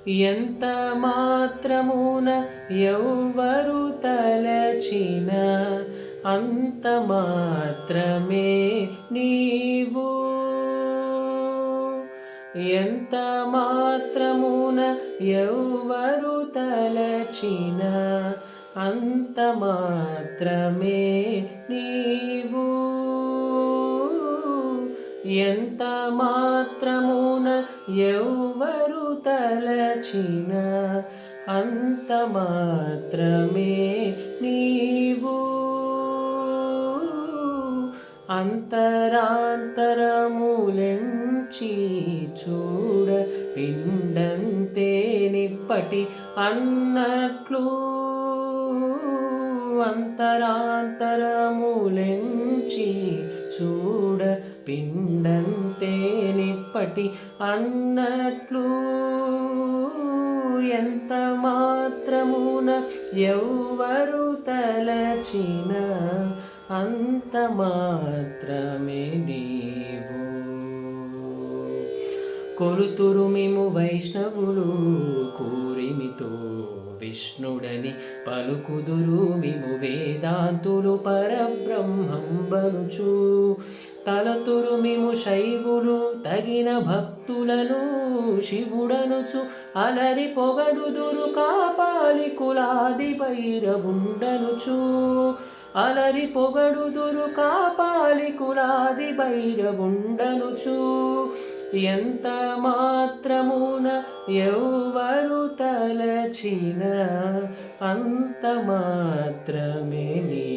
ఎంత మాత్రమున ఎవ్వరు తలచిన అంత మాత్రమే నీవు. ఎంత మాత్రమున ఎవ్వరు తలచిన అంత మాత్రమే నీవు. ఎంత మాత్రమున ఎవ్వరు తలచిన అంత మాత్రమే నీవు. అంతరాంతరములెంచి చూడ పిండంతే నిప్పటి అన్నట్లు. అంతరాంతరములెంచి చూడ పిండంతే నిప్పటి అన్నట్లు. ఎంత మాత్రమున ఎవ్వరు తలచిన అంత మాత్రమే నీవు. కొలుతురు మిము వైష్ణవులు కూరిమితో విష్ణుడని పలుకుదురు మిము వేదాంతులు పరబ్రహ్మంబనుచు. తలతురు మిము శైవులు తగిన భక్తులను శివుడనుచు. అలరి పొగడుదురు కాపాలి కులాది భైరవుండనుచు. అలరి పొగడుదురు కాపాలి కులాది భైరవుండనుచు. ఎంత మాత్రమున ఎవ్వరు తలచిన అంత మాత్రమే నీ